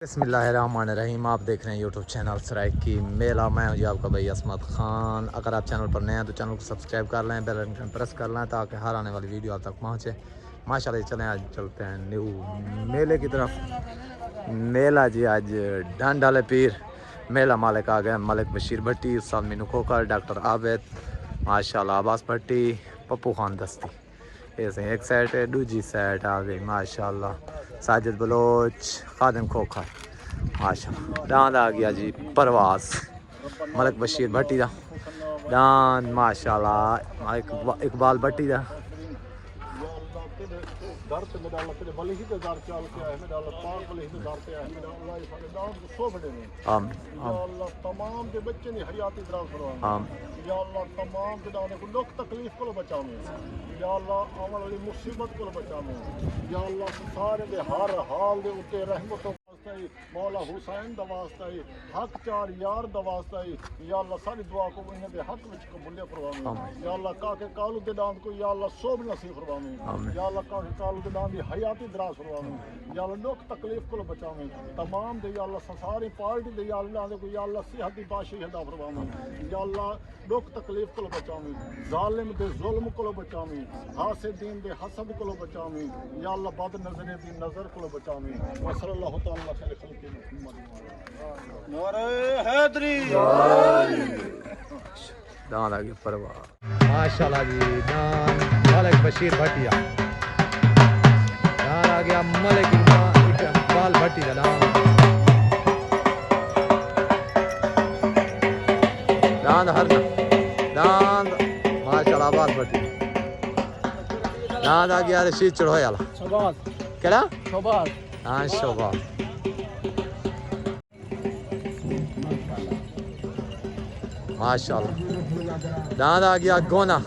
बिस्मिल्लाहिर्रहमानिर्रहीम। आप देख रहे हैं यूट्यूब चैनल सराय की मेला। मैं हूं जी आपका भाई असमत खान। अगर आप चैनल पर नए हैं तो चैनल को सब्सक्राइब कर लें, बेल आइकन प्रेस कर लें ताकि हर आने वाली वीडियो आप तक पहुंचे। माशाल्लाह चलें आज चलते हैं न्यू मेले की तरफ। मेला जी आज ढंड वाले पीर मेला मालिक आ गए। मलिक बशीर भट्टी, उस्ताद मीनू खोकर, डॉक्टर आबिद, माशाल्लाह अब्बास भट्टी, पप्पू खान दस्ती। ऐसे एक साइड है, दूसरी साइड आ गई माशाल्लाह साजिद बलोच, खादिम खोखर, माशाल्लाह डांद आ गया जी परवास मलिक बशीर भट्टी दा डांद माशाल्लाह इकबाल भट्टी दा तमाम के बच्चे ने हयाती दराज या अल्लाह तमाम के दाने को दुख तकलीफ को बचावे या अल्लाह आने वाली मुसीबत को बचावे या अल्लाह सारे दे हर हाल दे उत्ते रहमत मौला हुसैन दा वास्ता है हक चार यार दा वास्ता है या अल्लाह सारी दुआ को इन्हें दे हक विच कबूल फरमावे या अल्लाह काके कालू दे दान को या अल्लाह सोब नसीब फरमावे या अल्लाह काके कालू दे दान दी हयाती दराज फरमावे या अल्लाह दुख तकलीफ को बचावे तमाम दे या अल्लाह सारी पार्टी दे या अल्लाह दे को या अल्लाह सेहत दी बादशाही अदा फरमावे या अल्लाह दुख तकलीफ को बचावे जालिम दे जुल्म को बचावे हासिदीन दे हसद को बचावे या अल्लाह बद नजरे दी नजर को बचावे व सल्लल्लाहु तआला खैर खल्क़ि मुहम्मद नारे हैदरी दान आ गया परवाह माशाल्लाह जी। दान मलिक बशीर भट्टिया दान आ गया मलिक इकबाल भट्टी का दान हर दान माशाल्लाह अब्बास भट्टी दान आ गया रशीद चढ़ोया शोबाज केड़ा शोबाज हाँ शोबाज माशाल्लाह दांद आ गया गोना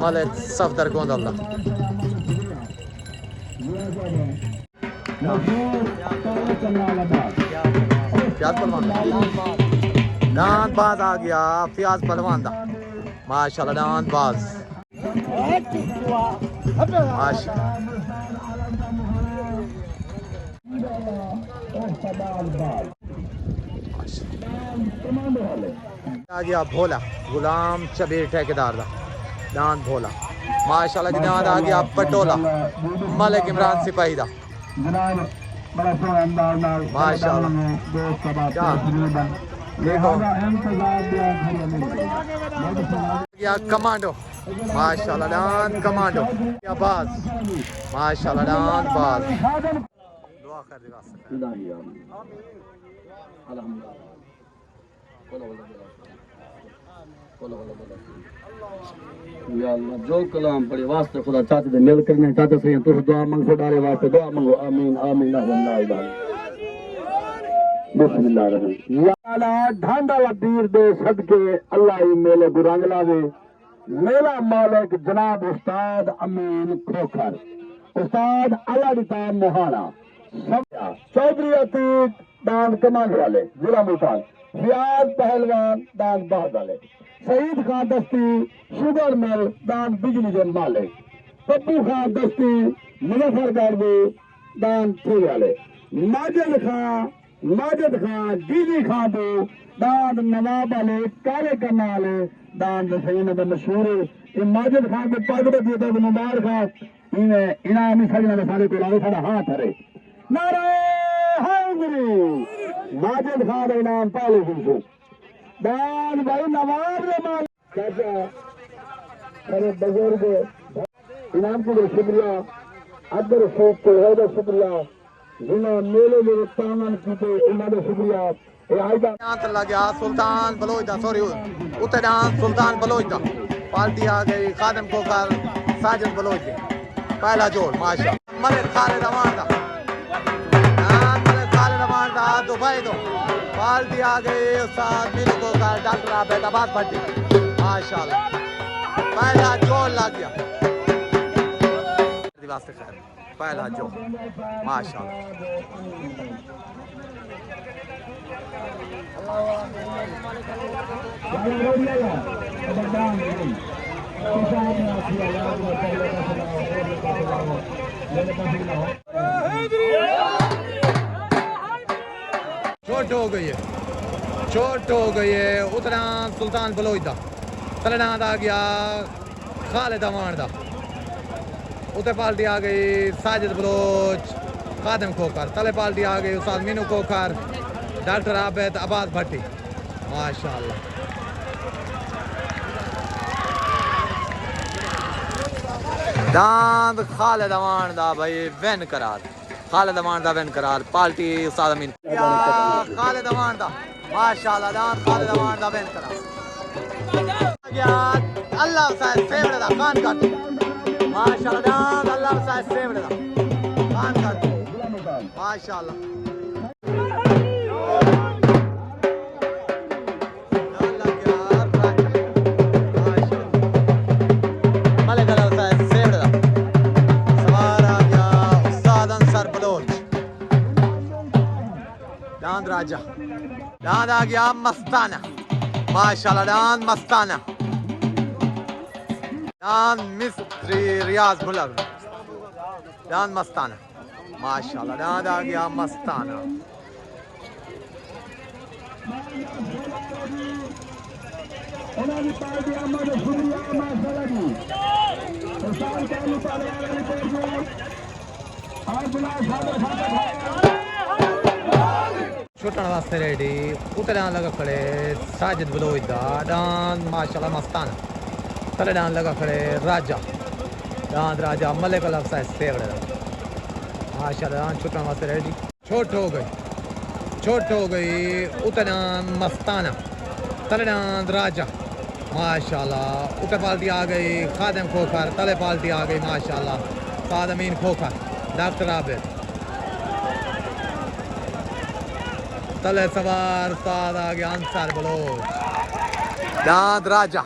मलिक सफदर गोंदल्ला प्याज पलवान दांद बाज आ गया प्याज पलवान दा माशाल्लाह दांद बाज आ गया भोला गुलाम शबीर ठेकेदार दा दान भोला माशाल्लाह जी। दान आ गया पटोला मलिक इमरान सिपाही दा माशाल्लाह कमांडो माशाल्लाह दान कमांडो बाज माशाल्लाह दान बाज दुआ कर दे या अल्लाह जो कलाम पढ़े वास्ते खुदा चाहते थे मिल करने चाहते से तुम दुआ मंगो डाले वास्ते दुआ मंगो आमीन आमीन बिस्मिल्लाहिर्रहमानिर्रहीम या अल्लाह ढांडा लबीर दे सदके अल्लाह ही मेले बुरंग लावे मेला मालिक जनाब उस्ताद अमीन खोखर उस्ताद अला दितान मोहाना चौधरी अतीक दान कमांड वाले जिला मुल्तान रियाज पहलवान दान बहाद वाले शहीद खान दस्ती शुगर मिल दान बिजली के मालिक पप्पू खान दस्ती मुजफ्फरगढ़ में दान थे वाले माजिद खान डीजी खान दो दान नवाब वाले काले करने वाले दान सही में मशहूर है माजिद खान के पग बदी तो मुबार खान इन्हें इनामी सजने सारे को लावे सारा हाथ हरे नारे हैदरी माजिद खान इनाम पाले हमको दान भाई नवाब माल चाचा मेरे बुजुर्ग इनाम को शुक्रिया अदर शेख को है शुक्रिया जिन्हें मेले में तामन की तो इन्होंने शुक्रिया गया सुल्तान बलोच दा सॉरी उत्ते डांस सुल्तान बलोच दा पार्टी आ गई खादिम खोखर साजिद बलोच पहला जोड़ माशा मलिक खालिद अमान दा दुबई दो पार्टी आ गई उस्ताद मीनू खोखर डॉक्टर आबिद अब्बास भट्टी माशाल्लाह पहला जोड़ लग गया पहला जोड़ माशाल्लाह चोट हो गई है, चोट हो गई है। उतना सुल्तान बलोच दा तलना आ गया खालिद अमान दा। उते पार्टी आ गई साजिद बलोच खादिम खोकर। तले पार्टी आ गई उस्ताद मीनू खोकर, डॉक्टर आबिद अब्बास भट्टी। माशाल्लाह दांद खालिद अमान दा भाई वैन करार, खालिद अमान दा वैन करार पार्टी उस्ताद अमीन या खालिद अमान दा। माशाल्लाह दांद खालिद अमान दा वैन करार गया। अल्लाह साहब सेवड़े दा खान कर। माशाल्लाह दांद अल्लाह साहब सेवड़े दा खान कर। माशाल्लाह राजा दांद आ गया मस्ताना। माशाल्लाह दांद मस्ताना। दांद मिस्त्री रियाज मुलक दांद मस्ताना। माशाल्लाह दांद आ गया मस्ताना। छुटन वास्ते रेडी उतरे लगा खड़े साजिद बलोच दा दांद। माशाल्लाह मस्ताना। तले दांद लगा खड़े राजा दांद राजा मलिक अल साहब सेवड़े दा। माशाल्लाह दांद छुटन वास्ते रेडी। छोट हो गई, छोट हो गई। उतरे मस्ताना तले दांद राजा। माशाल्लाह उते पार्टी आ गई खादिम खोकर। तले पार्टी आ गई माशाल्लाह उस्ताद अमीन खोकर, डॉक्टर आबिद। तले सवार उस्ताद आ गया अंसार बलोच। दांद राजा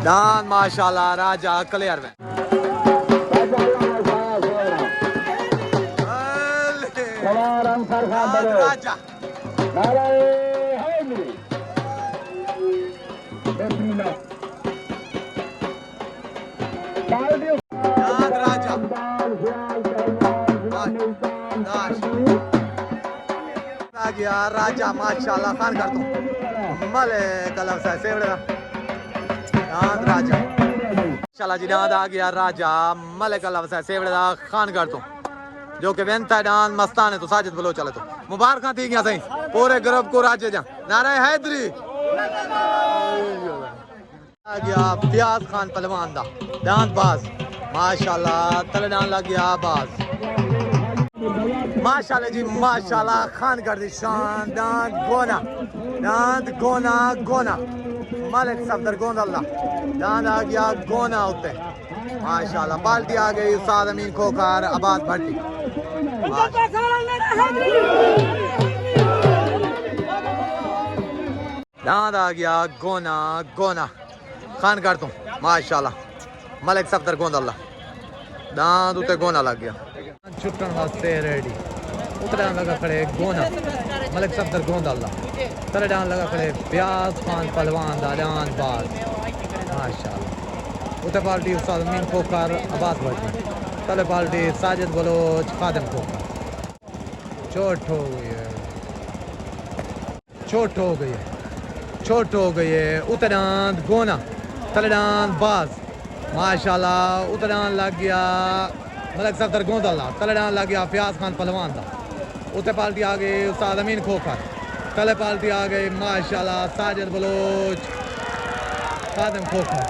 दांद माशाल्लाह राजा क्लियर में। राजा गया राजा। माशाल्लाह खान कर दूं मलिक अल साहब सेवड़े दा दांद राजा। माशाल्लाह जी दांद आ गया राजा मलिक अल साहब सेवड़े दा खान कर दूं जो कि वेंता दांद मस्ताने तो साजिद बलोच चले तो मुबारक थी गया सही पूरे ग्रुप को राजे जा। नारे हैदरी आ गया प्याज खान पहलवान दा दांद बाज। माशाल्लाह तले दांद लग गया बाज। माशाल्लाह जी माशाल्लाह खान कर दी शान। दांद गोना दांद गोना गोना मलिक सफदर गोंदल्ला दांद आ गया गोना उते। माशाल्लाह बाल्टी आ गई उस्ताद अमीन खोकर अब्बास भट्टी। दांद आ गया गोना गोना खान कर दूं माशाल्लाह मलिक सफदर गोंदल्ला दांद उते गोना लग गया। छुटन वास्ते रेडी उतरे लगा खड़े गोना मलिक सफदर गोंदल्ला। तले डान लगा खड़े प्याज खान पहलवान दा दांद बाज। माशाल्लाह उते पार्टी उस्ताद अमीन खोकर अब्बास भट्टी। तले पार्टी साजिद बलोच खादिम खोकर। चोट हो गई है, चोट हो गई है, चोट हो गई है। उते दांद गोना तले दांद बाज। माशाल्लाह उते दांद लग गया मलिक सफदर गोंदल्ला। तले दांद लग गया प्याज खान पहलवान दा। उते पार्टी आ गई उस्ताद अमीन खोकर। तले पार्टी आ गई माशाल्लाह साजिद बलोच खादिम खोकर।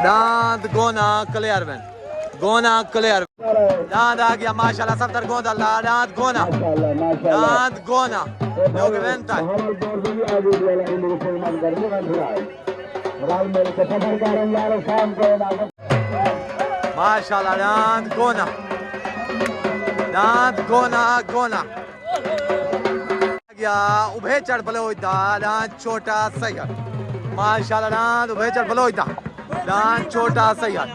दांद गोना क्लियर में गोना क्लियर। दांद आ गया माशाल्लाह सफदर गोंदल्ला दांद गोना दांद गोना जो कि वेंता है। माशाल्लाह दांद गोना दांद गोना गोना गया उभे चढ़ बलोच दा दांद छोटा सैयद। माशाल्लाह दांद उभे चढ़ बलोच दा दांद छोटा सैयद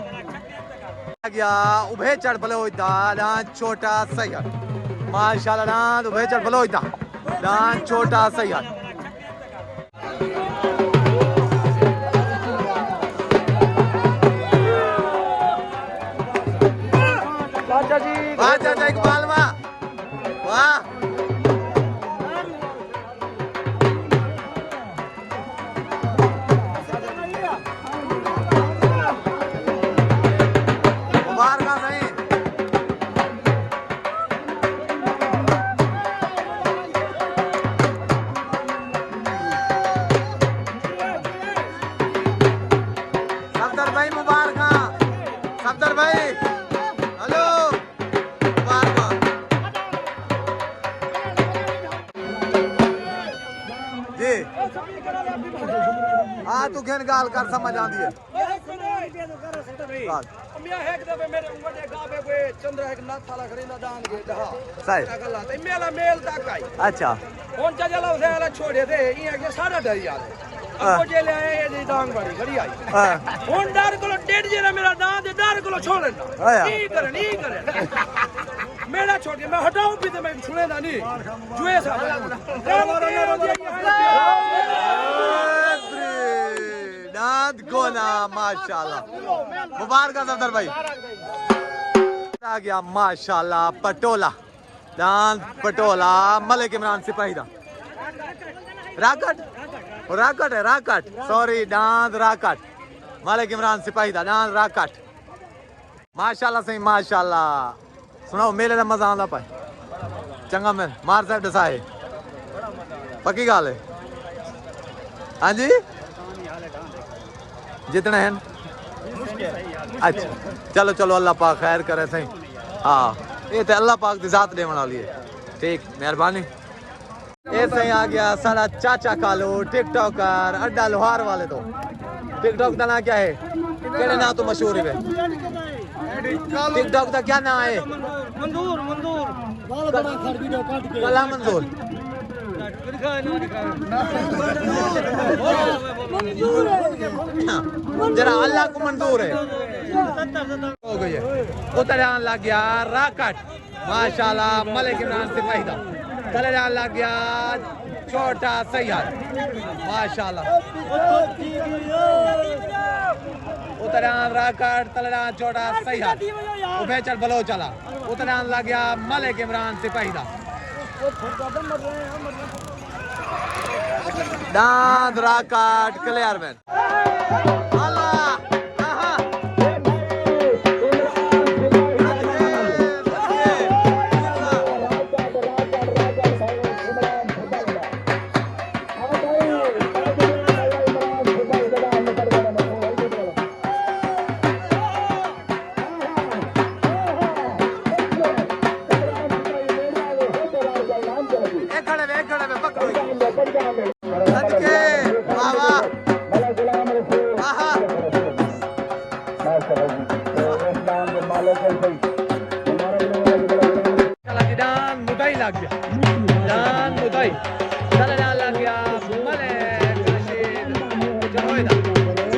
गया उभे चढ़ बलोच दा दांद छोटा सैयद। माशाल्लाह दांद उभे चढ़ बलोच दा दांद छोटा सैयद। चाचा जी इकबाल वाह वाह हाँ तू खेन गाल कर समझ आंदी है मैं एक दफे मेरे बड़े गाबे पे चंद्र एक नाथ वाला खरीदा दान के दहा सही गल्ला ते मेला मेल तक आई अच्छा हुन जला उसे वाला छोड़े थे ये के सारा डर यार अब जे ले आए ये डांग बड़ी खड़ी आई हुन डर को डेढ़ जे मेरा दान दे डर को छोड़े ना नहीं करे मेरा छोड़ के मैं हटाऊं भी तो मैं सुने ना नहीं जुए सा दांत गोना माशाल्लाह मुबारक सफदर भाई आ गया माशाल्लाह पटोला दांत पटोला मलिक इमरान सिपाही दा राकट राकट है राकट सॉरी दांत राकट मलिक इमरान सिपाही दा दांत राकट माशाल्लाह सही माशाल्लाह सुनाओ मेले का मजा आंदा पाए चंगा मैं मार साहब दसाए पक्की गल है हाँ जी जितने हैं अच्छा चलो चलो अल्लाह पाक खैर करे सही हाँ ये तो अल्लाह पाक की जात देने वाली है ठीक मेहरबानी ये सही आ गया सारा चाचा कालो टिकटॉकर अड्डा लोहार वाले तो टिकटॉक का नाम क्या है केड़े नाम तो मशहूर है टिकटॉक का क्या नाम है मंजूर कला मंजूर जरा अल्लाह को मंजूर है हो गई है उतर लग गया राकट माशाल्लाह मलिक इमरान सिपाही दा तले लग गया छोटा सैयद माशाल्लाह उतर राकट तले छोटा सैयद उबे चल बलो चला उतर लग गया मलिक इमरान सिपाही दा दांत राकट क्लियर मैन लग गया दान मुदाई चला लग गया मलिक रशीद जहोइदा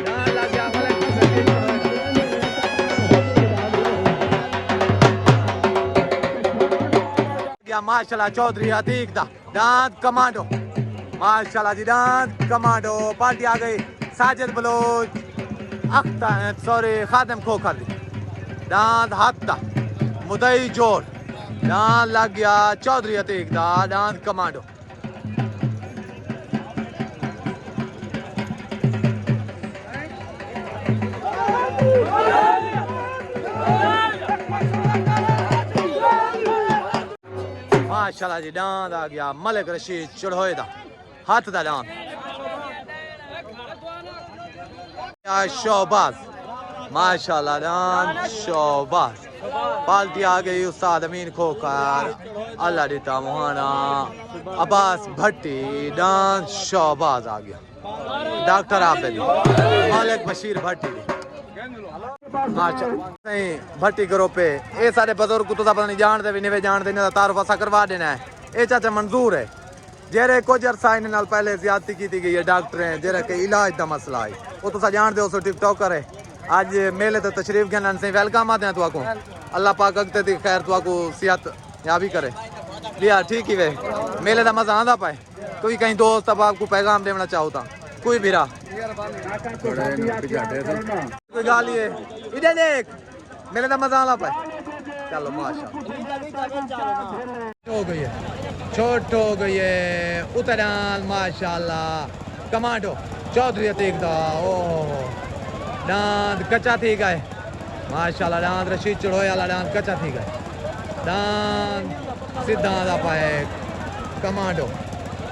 दान लग गया मलिक रशीद गया माशाल्लाह चौधरी अतीक दा दांत कमांडो माशाल्लाह जी दांत कमांडो पार्टी आ गई साजिद बलोच अख्तर सॉरी खादम खोखर दी दांत हाथ दा मुदई जोर दांत लग गया चौधरी अतीक दा दांत कमांडो माशाल्लाह जी दांत आ गया मलिक रशीद चढ़ोए दा हाथ दा दांत शोबाज माशाल्लाह दांत शोबाज पाल्टी आ गई उस्ताद अमीन खोकर अल्लाह देता मोहाना अब्बास भट्टी डांस शोबाज आ गया डॉक्टर आबिद मालिक बशीर भट्टी नहीं भट्टी करो पे ये सारे बुजुर्ग को तो पता नहीं जानते भी नहीं जानते इन्हें तारुफ असा करवा देना है ये चाचा मंजूर है जेरे कुछ अरसा इन नाल पहले ज्यादती की गई है डॉक्टर हैं जेरे के इलाज का मसला है वो तो जानते हो टिकटॉकर है आज मेले तो तशरीफ गन से वेलकम आते हैं तुआको अल्लाह पाक अगते थी खैर तुआको सेहत या भी करे लिया ठीक ही वे मेले का मजा आंदा पाए कोई कहीं दोस्त अब आपको पैगाम देना चाहो था कोई भी रहा कोई गाल ये इधर देख मेले का मजा आंदा पाए चलो माशाल्लाह हो गई है छोट हो गई है उतरान माशाल्लाह कमांडो चौधरी अतीक दा ओ दांत कच्चा थी गए माशाल्लाह दांत रशीद चढ़ोए वाला दांत कच्चा थी गए दांत सीधा दा पाए कमांडो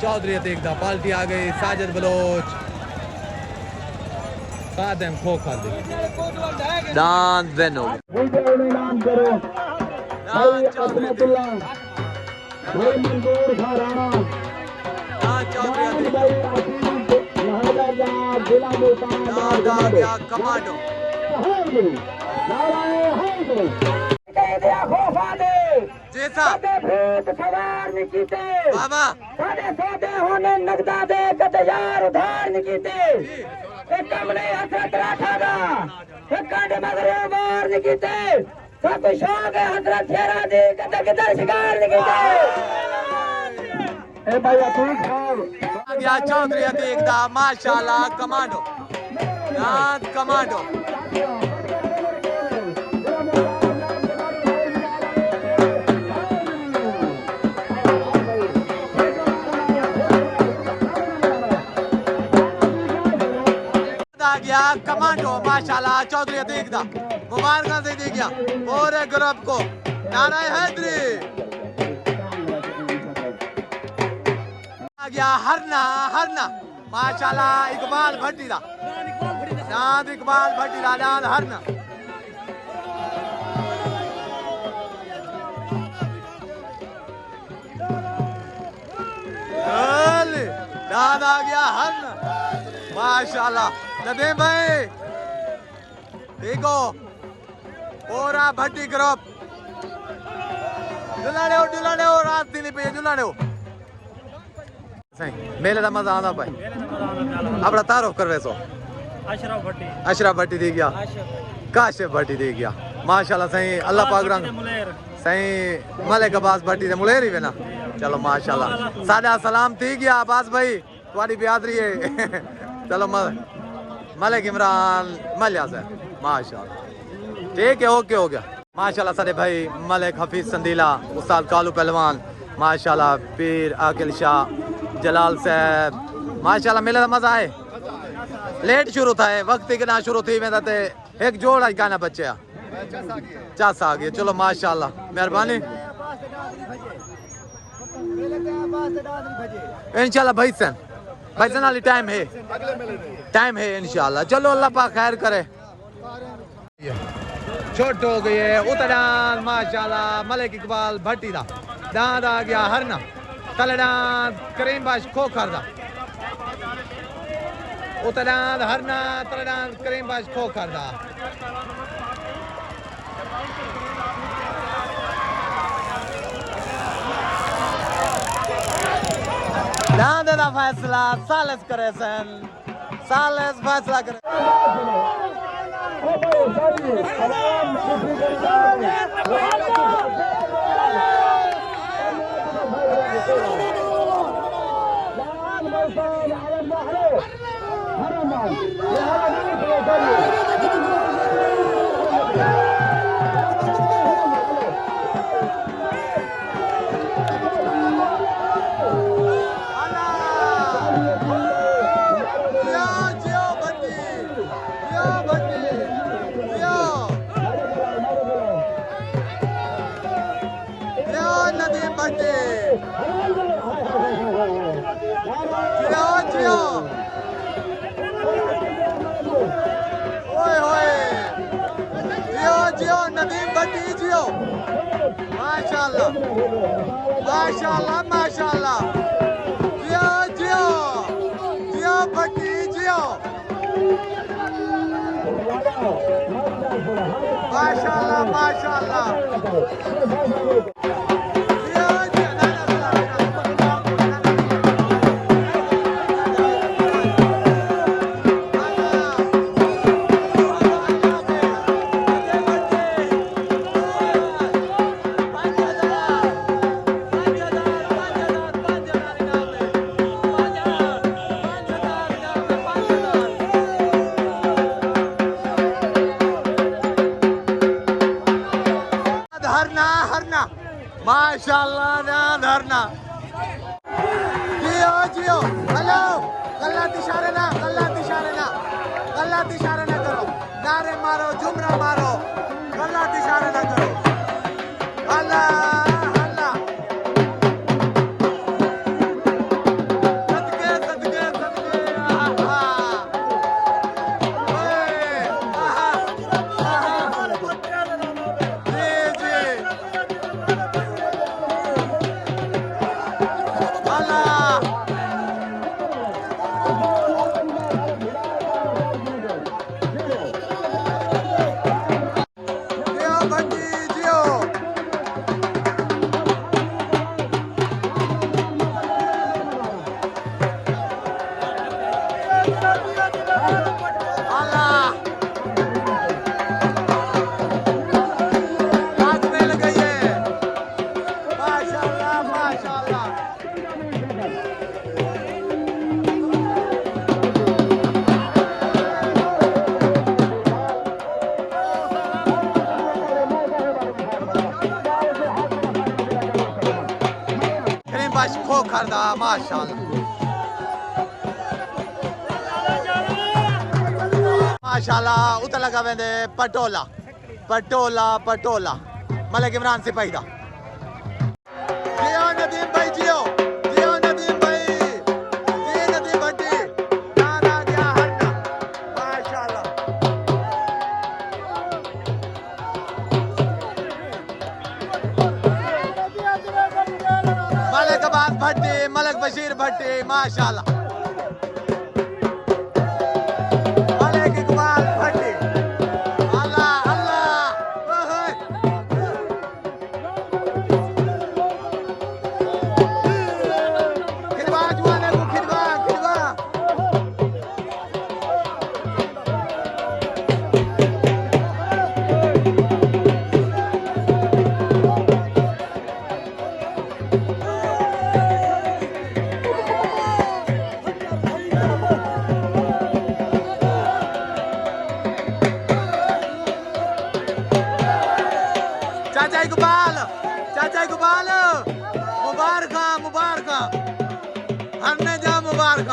चौधरी अतीक दा पाल्टी आ गई साजिद बलोच खादम खोखर दी दांत देन हो गए दांत चौधरी दांत चौधरी नाद आ गया कमांडो। जैसा बाबा सौदे होने नगदा दे कतजार उधार निकीते कमले हजरत राठा कंड मगरे मार निकीते सब शौक है हजरत शेरा दे कत किधर शिकार निकीते ए भाई ठीक आ गया चौधरी देखदा माशाल्लाह कमांडो नाद कमांडो। आ गया कमांडो माशाल्लाह चौधरी देखदा मुबारक से दे गया पूरे ग्रुप को नाराय हैदरी। आ गया हरना हरना माशाल्लाह इकबाल भट्टी दा नाद इकबाल भट्टी दा नाद हरना। नाद आ गया हरना माशाल्लाह। नदीम भाई देखो पूरा भट्टी ग्रुप जुलाने हो रात दिन पे जुलाने हो सही मेले का मजा आना भाई। अपना तारुफ करवे सो अशरफ भट्टी दे गया काशिफ भट्टी दे गया माशाल्लाह सही अल्लाह पाक रंग सही मलिक अब्बास भट्टी दे मुलेर ही वे ना। चलो माशाल्लाह सादा सलाम थी गया अब्बास भाई तुम्हारी बिरादरी है। चलो मलिक इमरान मलिया से माशाल्लाह ठीक है ओके हो गया माशाल्लाह। सारे भाई मलिक हफीज संदीला उस्ताद कालू पहलवान माशाल्लाह पीर आकिल शाह जलाल साहब माशाल्लाह मेले का मजा है। लेट शुरू था वक्त के ना शुरू थी मैं एक जोड़ आज गाना बच्चे चास आ गए। चलो माशाल्लाह मेहरबानी इंशाल्लाह भाई सन वाली टाइम है इंशाल्लाह। चलो अल्लाह पाक खैर करे। छोट हो गई है उतरान माशाल्लाह मलिक इकबाल भट्टी दा दाद आ गया हरना तलडान करीम बाश खोखर दा उतरान हरना तलडान करीम बाश खोखर दा। दाद दा फैसला सालस करे सन सालस फैसला करे। नदीम भट्टी जियो माशाल्लाह माशाल्लाह माशाल्लाह जियो जियो जियो भट्टी जियो माशाल्लाह माशाल्लाह। माशाल्लाह ना धरना जियो जियो हेलो गलत इशारे ना करो नारे मारो जुमरा मारो गलत इशारे ना करो अल्लाह अल्लाह सदके सदके सदके बश खोखर दा माशाल्लाह माशाल्लाह उत लगा वेंदे पटोला पटोला पटोला मलिक इमरान सिपाही दा जियो नदीम भाई जियो नदीम भाई जी नदीम भट्टी दादा गया हरना माशाल्लाह मलिक अब्बास भट्टी मलिक बशीर भट्टी माशाल्लाह मलिक इकबाल भट्टी अल्लाह अल्लाह ओए खिलवा जुआने को खिलवा खिलवा चाचा इकबाल मुबारक मुबारक हमने जा मुबारक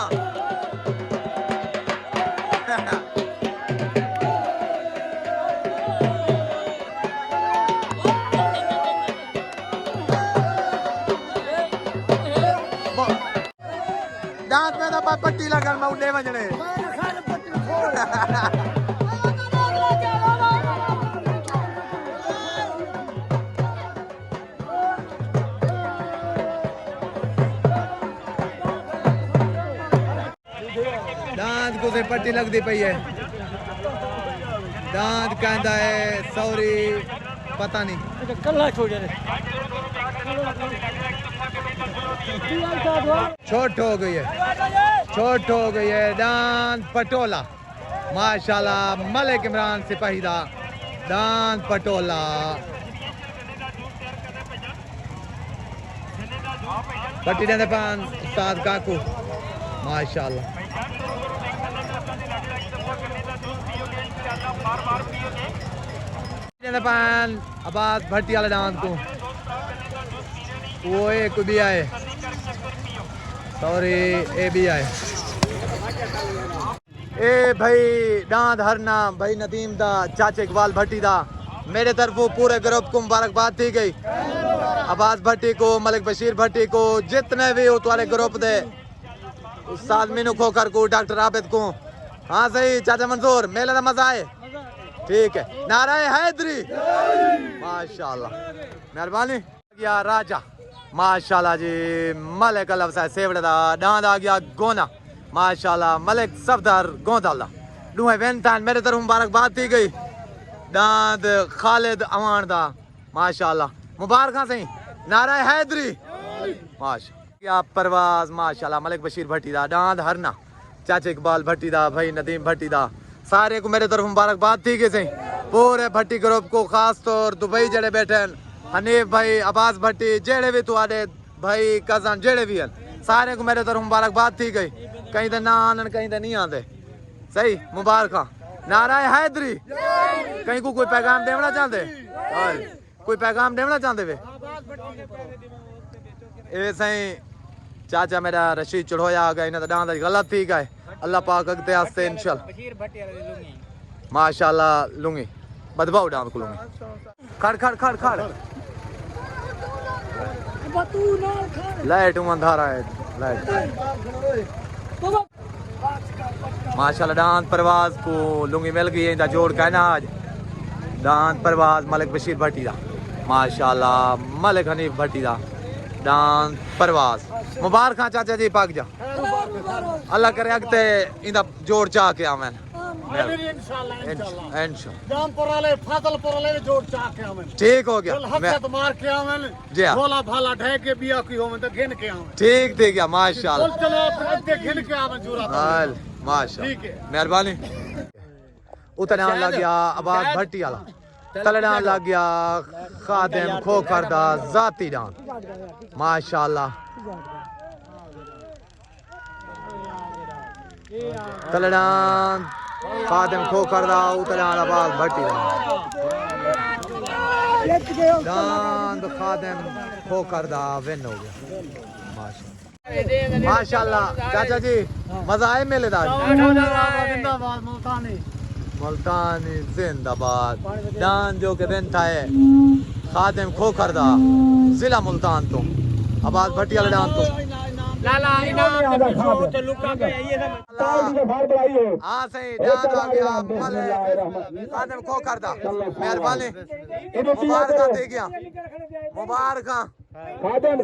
दांत में तो पट्टी लगन में उड़े वजने दांत को से पट्टी लगती पई है दांत कहता है सॉरी पता नहीं छोट हो गई है छोट हो गई है दांत पटोला माशाल्लाह मलिक इमरान सिपाही दा दांत पटोला पट्टी देने पान उस्ताद काकू माशाल्लाह पान अब्बास भट्टी वाले दांत को वो एक भी आए सॉरी ए भी आए ए भाई दांत हरना भाई नदीम दा चाचा इकबाल भट्टी दा मेरे तरफ पूरे ग्रुप को मुबारकबाद दी गई अब्बास भट्टी को मलिक बशीर भट्टी को जितने भी तुम्हारे ग्रुप दे उस्ताद मीनू खोखर को डॉक्टर आबिद को हाँ सही चाचा मंसूर मेले का मजा आए ठीक है नाराय हैदरी माशाल्लाह मेहरबानी गया राजा माशाल्लाह जी मलिक अलफ साहब सेवड़े दा दांद आ गया गोना माशाल्लाह मलिक सफदर गोंदाला दुए वेंतान मेरे तरफ मुबारकबाद दी गई दांद खालिद अवान दा माशाल्लाह मुबारक सही नाराय हैदरी माशा परवाज माशाल्लाह मलिक बशीर भट्टी दा दांद हरना चाचा इकबाल भट्टी दा भाई नदीम भट्टी दा सारे को मेरे तरफ मुबारकबाद थी कि पूरे भट्टी ग्रुप को खास तौर दुबई जड़े बैठे हनीफ भाई अब्बास भट्टी जेड़े भी तुआडे भाई कजन जेड़े भी हैं सारे को मेरे तरफ मुबारकबाद थी गई कहीं तो ना आने कहीं तो नहीं आते सही मुबारक नाराय हैदरी कहीं को कोई पैगाम देना चाहते कोई पैगाम देना चाहते वे ए सही चाचा मेरा रशीद चढ़ोया आ गया इन्हें तो डांदा गलत थी गए अल्लाह पाक अगते आस्ते इंशाल्लाह माशाल्लाह लूंगी बदबाऊ डांद को लूंगी खड़ खड़ खड़ खड़ लाइट अंधारा है लाइट माशाल्लाह दांत परवाज को लुंगी मिल गई है जोड़ का ना आज दांत परवाज मलिक बशीर भट्टी दा माशाल्लाह मलिक हनीफ भट्टी दा दांत परवाज मुबारक चाचा जी पाक जा अल्लाह करे अगते इंदा जोड़ चाह के आवें ठीक हो गया मार के आवें जी हां भोला भाला ढह के बिया की होवें तो गिन के आवें ठीक ठीक है माशाल्लाह चलो अगते गिन के आवें जूरा माशाल्लाह मेहरबानी उतना लग गया अब्बास भट्टी वाला तलना लग गया खादिम खोखर दा जाती डांस माशाल्लाह तलना खादिम खोखर दा उतना अब्बास भट्टी दा दांद खादिम खोखर दा विन हो गया माशाल्लाह चाचा जी मजा आए मेले दार जिंदाबाद मुल्तानी मुल्तानी जिंदाबाद दान जो के दिन था खादिम खोखर दा जिला मुल्तान तो आबाद भटिया लडान तो लाला इनाम के पीछे तो लुका के ये सब हाँ सही दान आ गया मले खादिम खोखर दा मेहरबानी मुबारक दे गया मुबारक खादिम